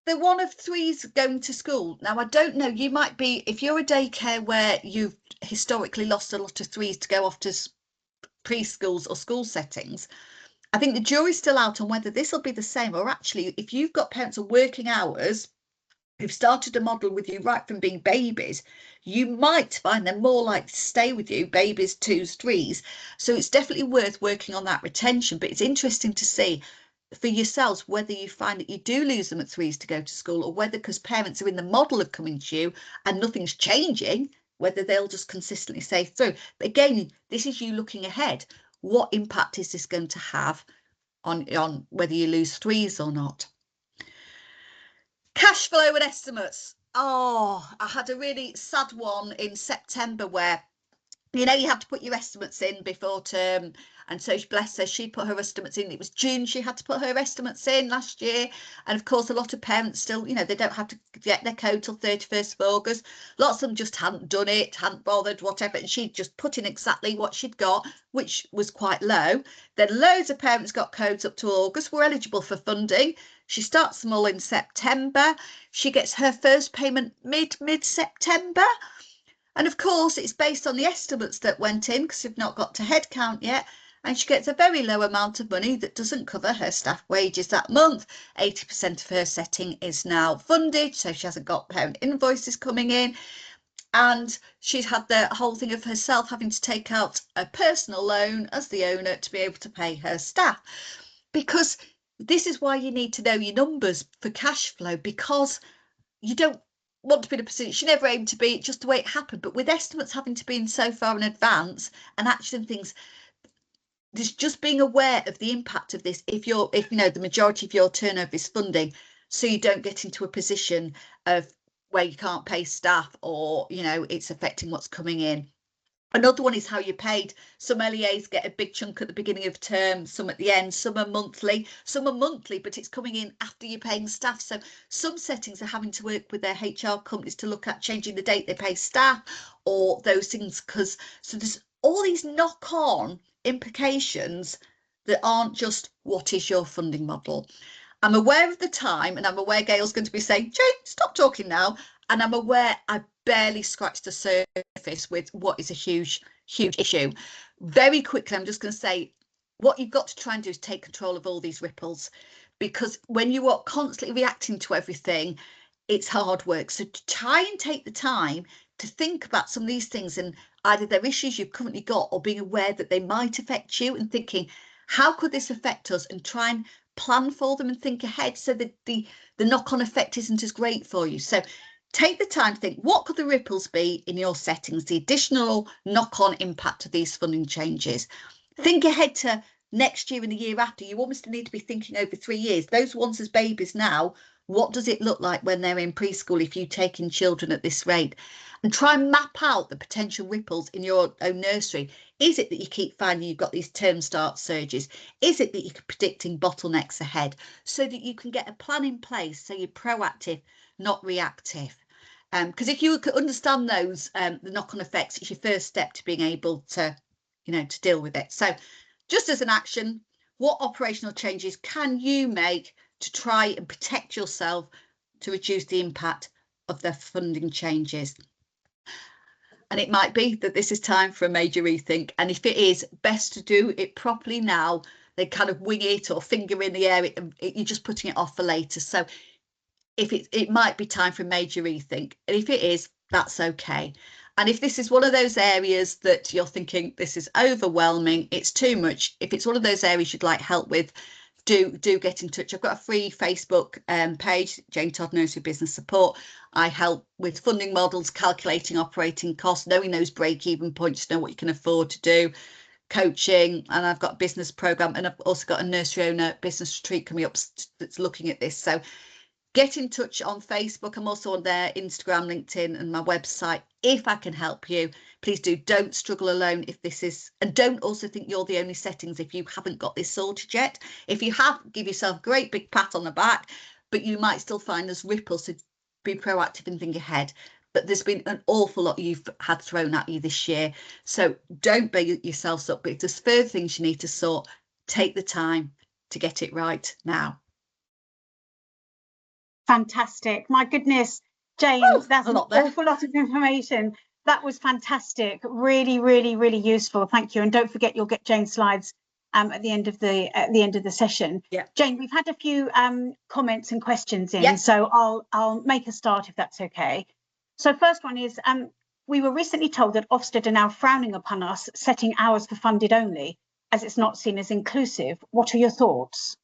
the one of 3s going to school. Now, I don't know, you might be, if you're a daycare where you've historically lost a lot of 3s to go off to preschools or school settings, I think the jury's still out on whether this will be the same, or actually if you've got parents of working hours who've started a model with you right from being babies, you might find them more likely to stay with you, babies 2s, 3s. So it's definitely worth working on that retention. But it's interesting to see for yourselves whether you find that you do lose them at 3s to go to school, or whether, because parents are in the model of coming to you and nothing's changing, whether they'll just consistently stay through. But again, this is you looking ahead. What impact is this going to have on whether you lose 3s or not? Cash flow and estimates. Oh, I had a really sad one in September where, you have to put your estimates in before term. And so, bless her, she put her estimates in. It was June she had to put her estimates in last year. And of course, a lot of parents still, they don't have to get their code till 31st of August. Lots of them just hadn't done it, hadn't bothered, whatever. And she just put in exactly what she'd got, which was quite low. Then loads of parents got codes up to August, were eligible for funding. She starts them all in September. She gets her first payment mid-September. And of course, it's based on the estimates that went in, because we've not got to head count yet. And she gets a very low amount of money that doesn't cover her staff wages that month. 80% of her setting is now funded, so she hasn't got parent invoices coming in. And she's had the whole thing of herself having to take out a personal loan as the owner to be able to pay her staff. Because this is why you need to know your numbers for cash flow, because you don't want to be in a position, she never aimed to be, just the way it happened. But with estimates having to be in so far in advance and action things, just being aware of the impact of this if the majority of your turnover is funding, so you don't get into a position of where you can't pay staff, or it's affecting what's coming in. Another one is how you're paid. Some LEAs get a big chunk at the beginning of term, some at the end, some are monthly, but it's coming in after you're paying staff. So some settings are having to work with their HR companies to look at changing the date they pay staff, or those things, so there's all these knock-on implications that aren't just what is your funding model. I'm aware of the time, and I'm aware Gail's going to be saying, Jane, stop talking now. And I'm aware I barely scratched the surface with what is a huge issue. Very quickly, I'm just going to say, what you've got to try and do is take control of all these ripples, because when you are constantly reacting to everything, it's hard work. So try and take the time to think about some of these things. And either they're issues you've currently got or being aware that they might affect you and thinking, how could this affect us, and try and plan for them and think ahead so that the knock-on effect isn't as great for you. So take the time to think, what could the ripples be in your settings, the additional knock-on impact of these funding changes. Think ahead to next year and the year after. You almost need to be thinking over 3 years. Those ones as babies now, what does it look like when they're in preschool if you take in children at this rate? And try and map out the potential ripples in your own nursery. Is it that you keep finding you've got these term start surges? Is it that you're predicting bottlenecks ahead, so that you can get a plan in place so you're proactive, not reactive? Because if you could understand those, the knock-on effects, it's your first step to being able to, to deal with it. So just as an action, what operational changes can you make to try and protect yourself to reduce the impact of the funding changes? And it might be that this is time for a major rethink. And if it is, best to do it properly now. They kind of wing it or finger in the air, you're just putting it off for later. So if it might be time for a major rethink. And if it is, that's okay. And if this is one of those areas that you're thinking, this is overwhelming, it's too much, if it's one of those areas you'd like help with, do get in touch. I've got a free Facebook page, Jane Todd Nursery Business Support. I help with funding models, calculating operating costs, knowing those break-even points to know what you can afford to do, coaching, and I've got a business program, and I've also got a nursery owner business retreat coming up that's looking at this. So get in touch on Facebook. I'm also on there, Instagram, LinkedIn, and my website. If I can help you, please do. Don't struggle alone if this is, and don't also think you're the only settings if you haven't got this sorted yet. If you have, give yourself a great big pat on the back, but you might still find there's ripples, so be proactive and think ahead. But there's been an awful lot you've had thrown at you this year. So don't beat yourselves up. But if there's further things you need to sort, take the time to get it right now. Fantastic. My goodness, Jane, that's an awful lot of information. That was fantastic. Really, really, really useful. Thank you. And don't forget, you'll get Jane's slides at the end of the session. Yeah. Jane, we've had a few comments and questions in, yeah. So I'll make a start if that's okay. So first one is, we were recently told that Ofsted are now frowning upon us setting hours for funded only, as it's not seen as inclusive. What are your thoughts?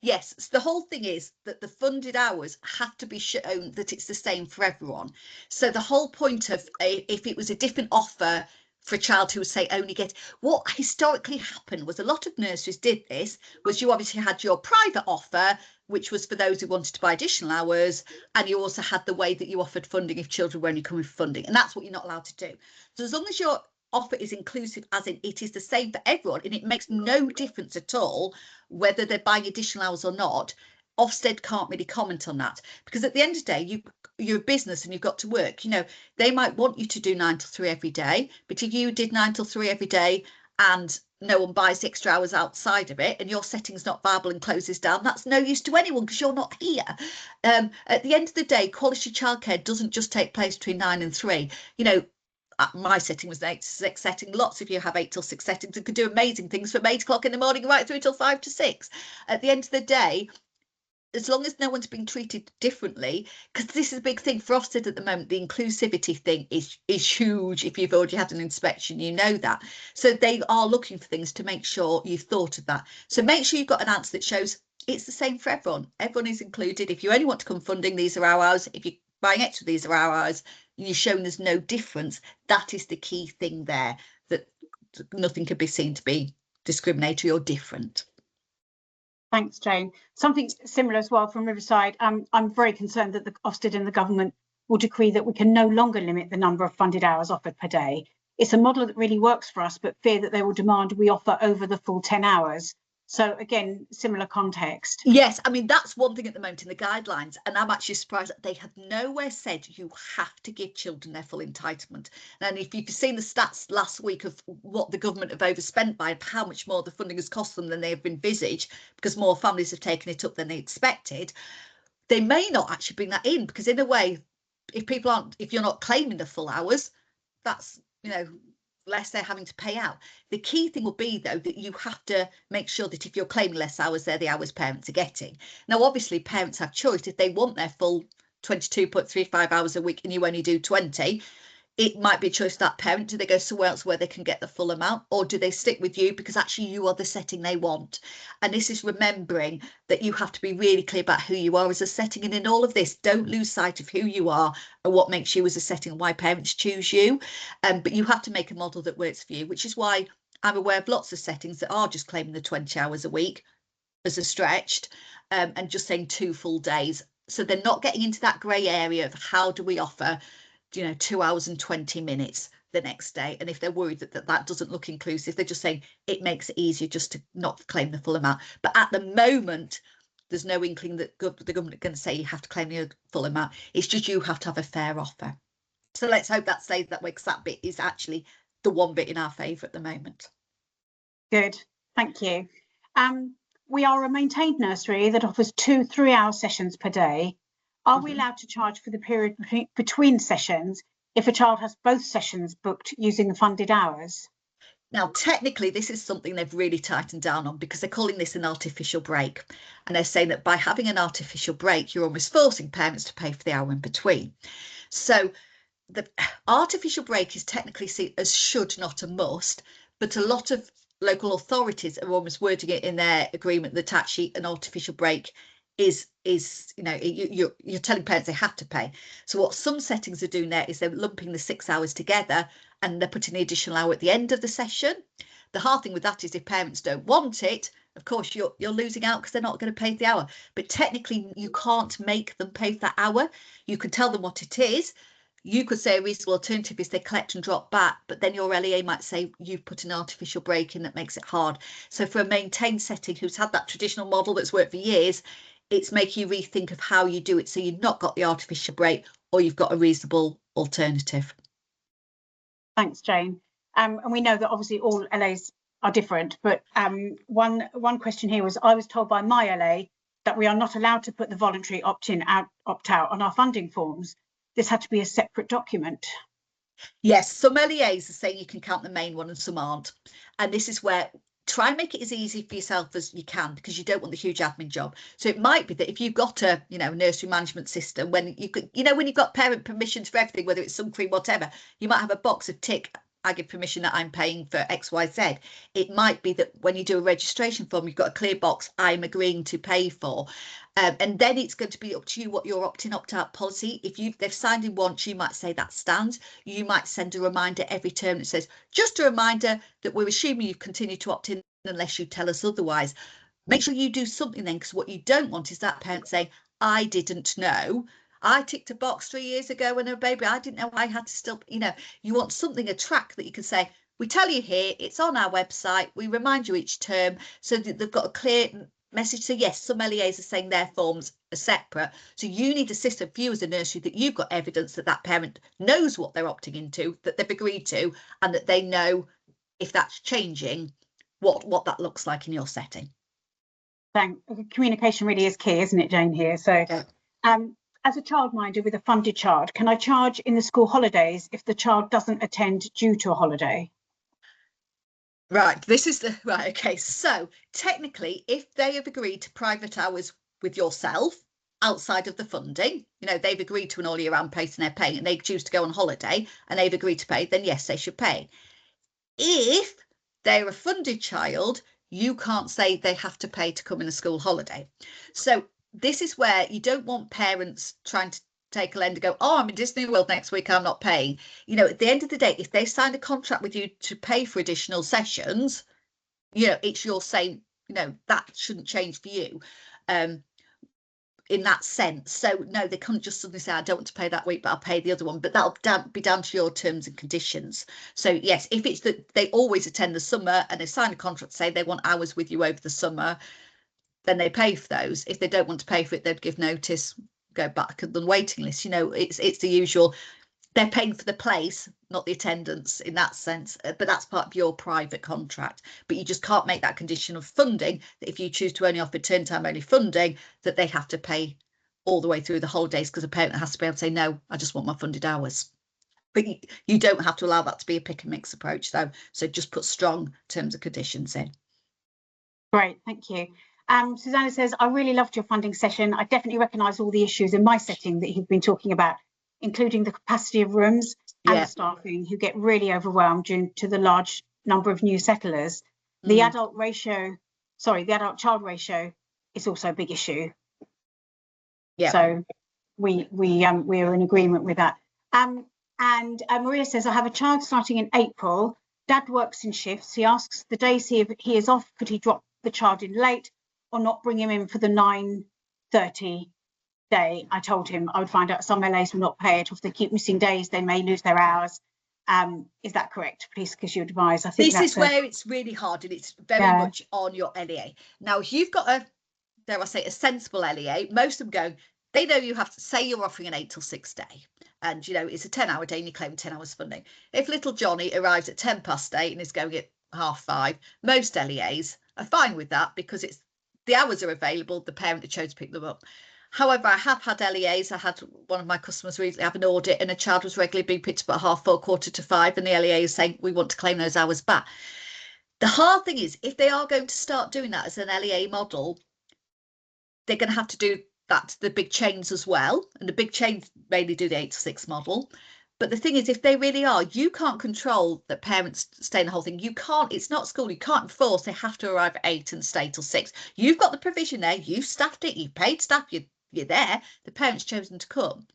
Yes, so the whole thing is that the funded hours have to be shown that it's the same for everyone. So the whole point of if it was a different offer for a child who would say only get, what historically happened was a lot of nurseries did this, was you obviously had your private offer, which was for those who wanted to buy additional hours, and you also had the way that you offered funding if children were only coming for funding, and that's what you're not allowed to do. So as long as your offer is inclusive, as in it is the same for everyone, and it makes no difference at all whether they're buying additional hours or not, Ofsted can't really comment on that, because at the end of the day, you're a business and you've got to work. They might want you to do 9 till 3 every day, but if you did 9 till 3 every day and no one buys extra hours outside of it and your setting's not viable and closes down, that's no use to anyone because you're not here. At the end of the day, quality childcare doesn't just take place between 9 and 3. My setting was an 8 to 6 setting. Lots of you have 8 till 6 settings and could do amazing things from 8 o'clock in the morning right through till 5 to 6. At the end of the day, as long as no one's being treated differently, because this is a big thing for Ofsted at the moment, the inclusivity thing is huge. If you've already had an inspection, you know that. So they are looking for things to make sure you've thought of that. So make sure you've got an answer that shows it's the same for everyone. Everyone is included. If you only want to come funding, these are our hours. If you're buying extra, these are our hours. You're shown there's no difference. That is the key thing there, that nothing could be seen to be discriminatory or different. Thanks, Jane. Something similar as well from Riverside. I'm very concerned that the Ofsted and the government will decree that we can no longer limit the number of funded hours offered per day. It's a model that really works for us, but fear that they will demand we offer over the full 10 hours. So again, similar context. Yes, I mean, that's one thing at the moment in the guidelines, and I'm actually surprised that they have nowhere said you have to give children their full entitlement. And if you've seen the stats last week of what the government have overspent by, how much more the funding has cost them than they have envisaged, because more families have taken it up than they expected, they may not actually bring that in, because in a way, if you're not claiming the full hours, that's, less they're having to pay out. The key thing will be, though, that you have to make sure that if you're claiming less hours, they're the hours parents are getting. Now, obviously, parents have choice. If they want their full 22.35 hours a week and you only do 20, it might be a choice for that parent. Do they go somewhere else where they can get the full amount, or do they stick with you because actually you are the setting they want? And this is remembering that you have to be really clear about who you are as a setting. And in all of this, don't lose sight of who you are and what makes you as a setting and why parents choose you. But you have to make a model that works for you, which is why I'm aware of lots of settings that are just claiming the 20 hours a week as a stretched, and just saying 2 full days. So they're not getting into that grey area of how do we offer, 2 hours and 20 minutes the next day. And if they're worried that doesn't look inclusive, they're just saying it makes it easier just to not claim the full amount. But at the moment, there's no inkling that the government are going to say you have to claim the full amount. It's just you have to have a fair offer. So let's hope that stays that way, because that bit is actually the one bit in our favour at the moment. Good, thank you. We are a maintained nursery that offers 2 3-hour sessions per day. Are we allowed to charge for the period between sessions if a child has both sessions booked using the funded hours? Now, technically, this is something they've really tightened down on, because they're calling this an artificial break. And they're saying that by having an artificial break, you're almost forcing parents to pay for the hour in between. So the artificial break is technically seen as should, not a must, but a lot of local authorities are almost wording it in their agreement that actually an artificial break is you're telling parents they have to pay. So what some settings are doing there is they're lumping the 6 hours together and they're putting the additional hour at the end of the session. The hard thing with that is if parents don't want it, of course you're losing out because they're not going to pay the hour. But technically you can't make them pay for that hour. You can tell them what it is. You could say a reasonable alternative is they collect and drop back, but then your LEA might say you've put an artificial break in that makes it hard. So for a maintained setting who's had that traditional model that's worked for years, it's making you rethink of how you do it, so you've not got the artificial break or you've got a reasonable alternative. Thanks, Jane. And we know that obviously all LAs are different, but one question here was, I was told by my LA that we are not allowed to put the voluntary opt-in, opt-out on our funding forms. This had to be a separate document. Yes, some LEAs are saying you can count the main one and some aren't. And this is where try and make it as easy for yourself as you can, because you don't want the huge admin job. So it might be that if you've got a nursery management system, when you could when you've got parent permissions for everything, whether it's sun cream, whatever, you might have a box of tick, I give permission that I'm paying for XYZ. It might be that when you do a registration form, you've got a clear box, I'm agreeing to pay for. And then it's going to be up to you what your opt-in, opt-out policy. If they've signed in once, you might say that stands. You might send a reminder every term that says, just a reminder that we're assuming you continue to opt in unless you tell us otherwise. Make sure you do something then, because what you don't want is that parent saying, I didn't know. I ticked a box 3 years ago when a baby, I didn't know I had to still, you want something, a track that you can say, we tell you here, it's on our website, we remind you each term, so that they've got a clear message. So yes, some LEAs are saying their forms are separate. So you need a system for you as a nursery that you've got evidence that that parent knows what they're opting into, that they've agreed to, and that they know if that's changing, what that looks like in your setting. Thanks. Communication really is key, isn't it, Jane, here? So yeah. As a childminder with a funded child, can I charge in the school holidays if the child doesn't attend due to a holiday? Right, this is the right. Okay, so technically, if they have agreed to private hours with yourself outside of the funding, they've agreed to an all year round place and they're paying, and they choose to go on holiday and they've agreed to pay, then yes, they should pay. If they're a funded child, you can't say they have to pay to come in a school holiday. So this is where you don't want parents trying to take a lend and go, oh, I'm in Disney World next week, I'm not paying. At the end of the day, if they signed a contract with you to pay for additional sessions, it's your saying, that shouldn't change for you in that sense. So no, they can't just suddenly say, I don't want to pay that week, but I'll pay the other one. But that'll be down to your terms and conditions. So yes, if it's that they always attend the summer and they sign a contract to say they want hours with you over the summer, then they pay for those. If they don't want to pay for it, they'd give notice, go back on the waiting list. It's the usual. They're paying for the place, not the attendance in that sense, but that's part of your private contract. But you just can't make that condition of funding that if you choose to only offer term time only funding, that they have to pay all the way through the holidays, because a parent has to be able to say, no, I just want my funded hours. But you don't have to allow that to be a pick and mix approach, though. So just put strong terms and conditions in. Great, thank you. Susanna says, I really loved your funding session. I definitely recognise all the issues in my setting that you've been talking about, including the capacity of rooms. and the staffing, who get really overwhelmed due to the large number of new settlers. The adult child ratio is also a big issue. Yeah. So we're in agreement with that. And Maria says, I have a child starting in April. Dad works in shifts. He asks the days he is off, could he drop the child in late or not bring him in for the 9:30 day? I told him I would find out some LAs will not pay it. If they keep missing days, they may lose their hours. Is that correct? Please, because you advise. I think this is where it's really hard, and it's very much on your LEA. Now, if you've got a, dare I say, a sensible LEA, most of them go, they know you have to say you're offering an 8 till 6 day. And, you know, it's a 10-hour day and you claim 10 hours funding. If little Johnny arrives at 8:10 and is going at 5:30, most LEAs are fine with that because it's the hours are available, the parent had chose to pick them up. However, I have had LEAs. I had one of my customers recently have an audit and a child was regularly being picked up at 4:30, 4:45, and the LEA is saying, we want to claim those hours back. The hard thing is, if they are going to start doing that as an LEA model, they're going to have to do that to the big chains as well. And the big chains mainly do the 8 to 6 model. But the thing is, if they really are, you can't control that parents stay in the whole thing. You can't, it's not school. You can't enforce they have to arrive at 8 and stay till 6. You've got the provision there. You've staffed it. You've paid staff. You're there. The parent's chosen to come.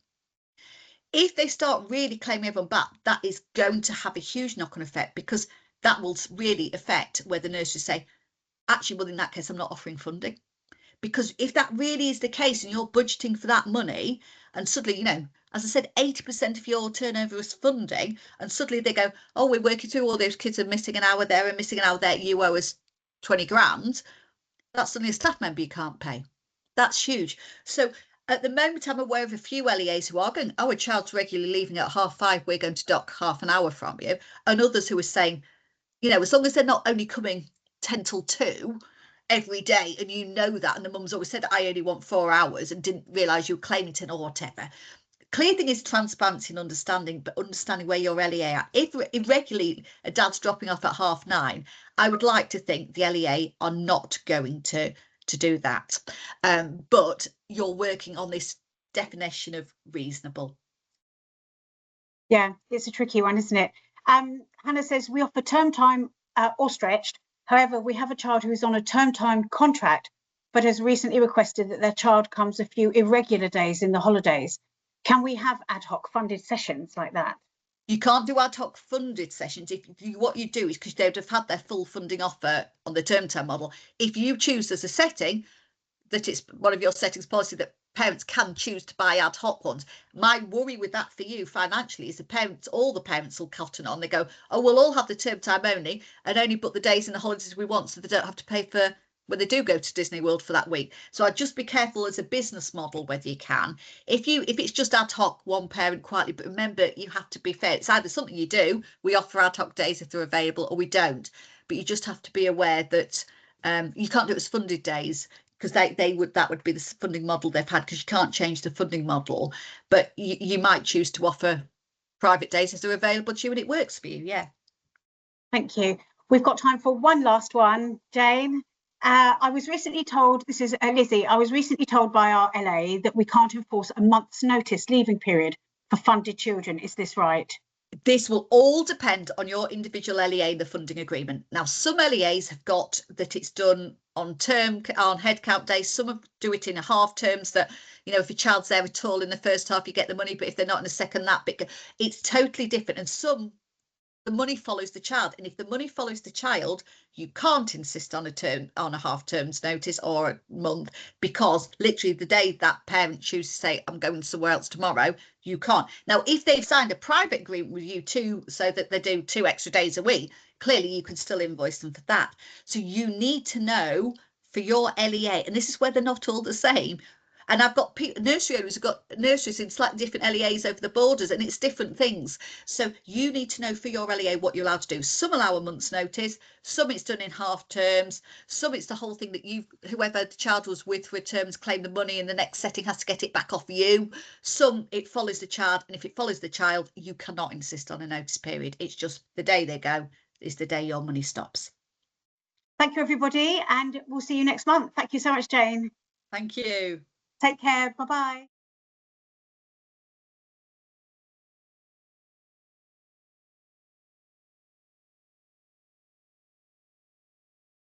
If they start really claiming everyone back, that is going to have a huge knock-on effect, because that will really affect where the nurseries say, actually, well, in that case, I'm not offering funding. Because if that really is the case and you're budgeting for that money, and suddenly, you know, as I said, 80% of your turnover is funding, and suddenly they go, oh, we're working through all those kids are missing an hour there and missing an hour there, you owe us 20 grand. That's suddenly a staff member you can't pay. That's huge. So at the moment, I'm aware of a few LEAs who are going, oh, a child's regularly leaving at 5:30, we're going to dock half an hour from you. And others who are saying, you know, as long as they're not only coming 10 till 2 every day, and you know that, and the mum's always said, I only want 4 hours and didn't realise you were claiming 10 or whatever. Clear thing is transparency and understanding, but understanding where your LEA are. If irregularly a dad's dropping off at 9:30, I would like to think the LEA are not going to do that. But you're working on this definition of reasonable. Yeah, it's a tricky one, isn't it? Hannah says, we offer term time or stretched. However, we have a child who is on a term time contract, but has recently requested that their child comes a few irregular days in the holidays. Can we have ad hoc funded sessions like that? You can't do ad hoc funded sessions. What you do is, because they would have had their full funding offer on the term time model, if you choose as a setting that it's one of your settings policy that parents can choose to buy ad hoc ones. My worry with that for you financially is all the parents will cotton on. They go, oh, we'll all have the term time only and only book the days and the holidays we want, so they don't have to pay for when they do go to Disney World for that week. So I'd just be careful as a business model whether you can. If it's just ad hoc, one parent quietly, but remember, you have to be fair. It's either something you do, we offer ad hoc days if they're available, or we don't. But you just have to be aware that you can't do it as funded days, because that would be the funding model they've had, because you can't change the funding model. But you might choose to offer private days if they're available to you and it works for you. Yeah. Thank you. We've got time for one last one, Jane. I was recently told, this is Lizzie, I was recently told by our LA that we can't enforce a month's notice leaving period for funded children. Is this right? This will all depend on your individual LEA, the funding agreement. Now, some LEAs have got that it's done on head count days. Some do it in half terms, that, you know, if a child's there at all in the first half, you get the money, but if they're not in the second, that bit, it's totally different. And some, the money follows the child, and if the money follows the child, you can't insist on a half term's notice or a month, because literally the day that parent chooses to say, I'm going somewhere else tomorrow, you can't. Now, if they've signed a private agreement with you too, so that they do 2 extra days a week, clearly you can still invoice them for that. So you need to know for your LEA, and this is where they're not all the same. And I've got nursery owners who've got nurseries in slightly different LEAs over the borders, and it's different things. So you need to know for your LEA what you're allowed to do. Some allow a month's notice, some it's done in half terms, some it's the whole thing that whoever the child was with for terms claim the money and the next setting has to get it back off you. Some it follows the child, and if it follows the child, you cannot insist on a notice period. It's just the day they go is the day your money stops. Thank you, everybody, and we'll see you next month. Thank you so much, Jane. Thank you. Take care. Bye-bye.